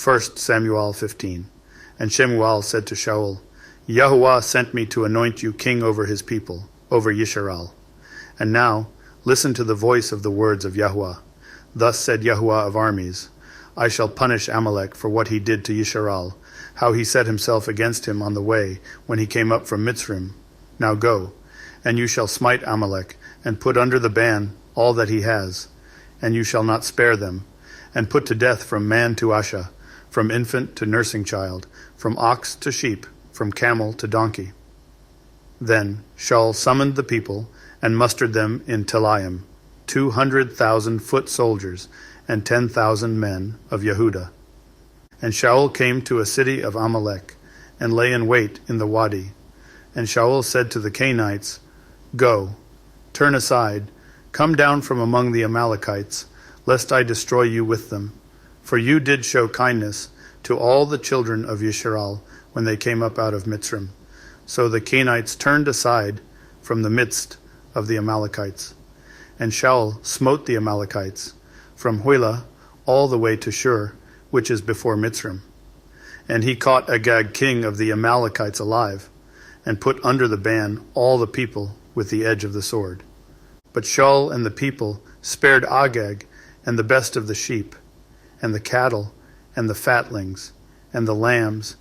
1 Samuel 15. And Shemuel said to Shaul, Yahuah sent me to anoint you king over his people, over Yisrael. And now, listen to the voice of the words of Yahuah. Thus said Yahuah of armies, I shall punish Amalek for what he did to Yisrael, how he set himself against him on the way when he came up from Mitzrim. Now go, and you shall smite Amalek, and put under the ban all that he has, and you shall not spare them, and put to death from man to Asha, from infant to nursing child, from ox to sheep, from camel to donkey. Then Shaul summoned the people, and mustered them in Telaim, 200,000 foot soldiers, and 10,000 men of Yehudah. And Shaul came to a city of Amalek, and lay in wait in the wadi. And Shaul said to the Canaanites, Go, turn aside, come down from among the Amalekites, lest I destroy you with them. For you did show kindness to all the children of Yisrael when they came up out of Mitzrim. So the Canaanites turned aside from the midst of the Amalekites. And Shaul smote the Amalekites, from Huilah all the way to Shur, which is before Mitzrim. And he caught Agag king of the Amalekites alive, and put under the ban all the people with the edge of the sword. But Shaul and the people spared Agag and the best of the sheep, and the cattle, and the fatlings, and the lambs,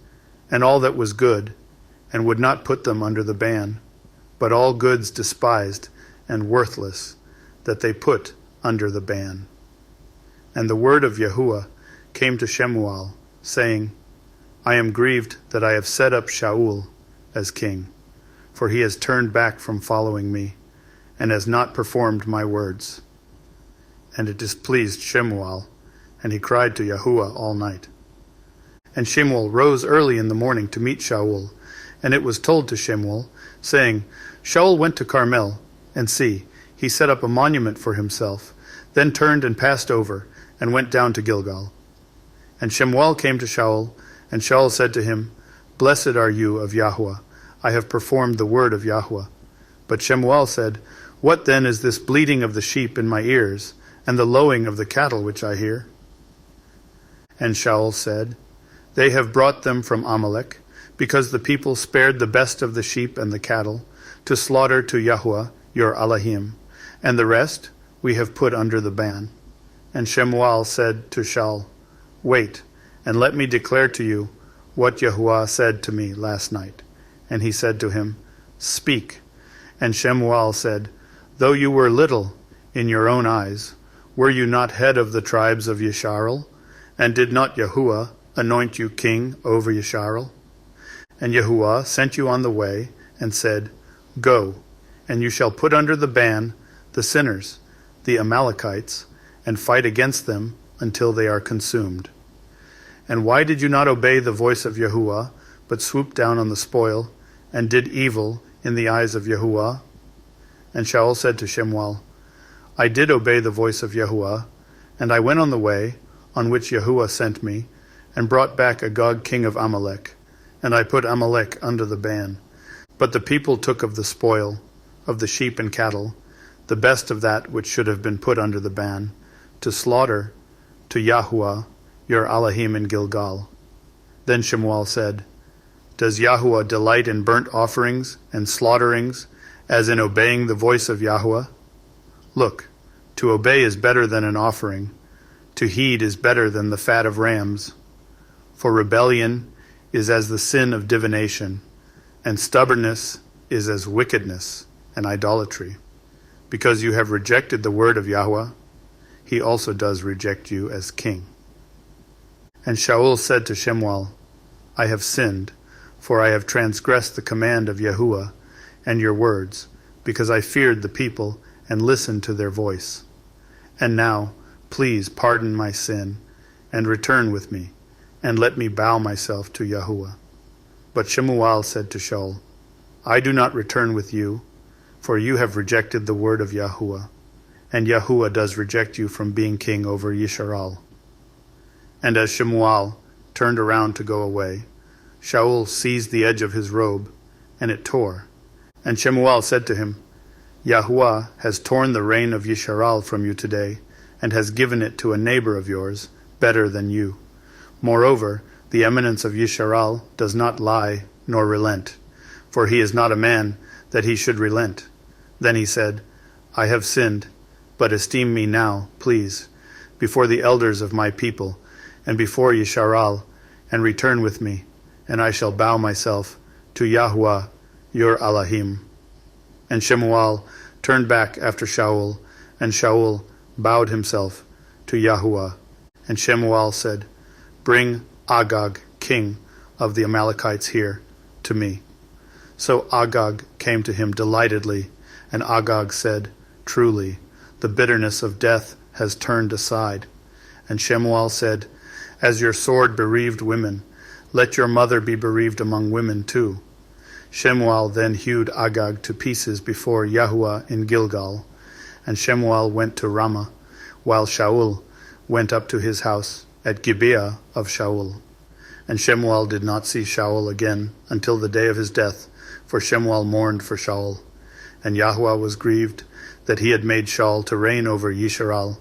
and all that was good, and would not put them under the ban, but all goods despised and worthless, that they put under the ban. And the word of Yahuah came to Shemuel, saying, I am grieved that I have set up Shaul as king, for he has turned back from following me, and has not performed my words. And it displeased Shemuel, and he cried to Yahuah all night. And Shemuel rose early in the morning to meet Shaul, and it was told to Shemuel, saying, Shaul went to Carmel, and see, he set up a monument for himself, then turned and passed over, and went down to Gilgal. And Shemuel came to Shaul, and Shaul said to him, Blessed are you of Yahuah, I have performed the word of Yahuah. But Shemuel said, What then is this bleating of the sheep in my ears, and the lowing of the cattle which I hear? And Shaul said, They have brought them from Amalek, because the people spared the best of the sheep and the cattle, to slaughter to Yahuah your Elohim, and the rest we have put under the ban. And Shemuel said to Shaul, Wait, and let me declare to you what Yahuah said to me last night. And he said to him, Speak. And Shemuel said, Though you were little in your own eyes, were you not head of the tribes of Yisrael? And did not Yahuah anoint you king over Yisrael? And Yahuah sent you on the way, and said, Go, and you shall put under the ban the sinners, the Amalekites, and fight against them until they are consumed. And why did you not obey the voice of Yahuah, but swooped down on the spoil, and did evil in the eyes of Yahuah? And Shaul said to Shemuel, I did obey the voice of Yahuah, and I went on the way on which Yahuah sent me, and brought back Agag king of Amalek, and I put Amalek under the ban. But the people took of the spoil, of the sheep and cattle, the best of that which should have been put under the ban, to slaughter to Yahuah your Elohim in Gilgal. Then Shemuel said, Does Yahuah delight in burnt offerings and slaughterings, as in obeying the voice of Yahuah? Look, to obey is better than an offering, to heed is better than the fat of rams. For rebellion is as the sin of divination, and stubbornness is as wickedness and idolatry. Because you have rejected the word of Yahuah, he also does reject you as king. And Shaul said to Shemuel, I have sinned, for I have transgressed the command of Yahuah and your words, because I feared the people and listened to their voice. And now, please pardon my sin, and return with me, and let me bow myself to Yahuah. But Shemuel said to Shaul, I do not return with you, for you have rejected the word of Yahuah, and Yahuah does reject you from being king over Yisrael. And as Shemuel turned around to go away, Shaul seized the edge of his robe, and it tore. And Shemuel said to him, Yahuah has torn the reign of Yisrael from you today, and has given it to a neighbor of yours, better than you. Moreover, the eminence of Yisharal does not lie nor relent, for he is not a man that he should relent. Then he said, I have sinned, but esteem me now, please, before the elders of my people, and before Yisharal, and return with me, and I shall bow myself to Yahuah your Elohim. And Shemuel turned back after Shaul, and Shaul bowed himself to Yahuah. And Shemuel said, Bring Agag, king of the Amalekites, here to me. So Agag came to him delightedly, and Agag said, Truly, the bitterness of death has turned aside. And Shemuel said, As your sword bereaved women, let your mother be bereaved among women too. Shemuel then hewed Agag to pieces before Yahuah in Gilgal, and Shemuel went to Ramah, while Shaul went up to his house at Gibeah of Shaul. And Shemuel did not see Shaul again until the day of his death, for Shemuel mourned for Shaul. And Yahuah was grieved that he had made Shaul to reign over Yisharal,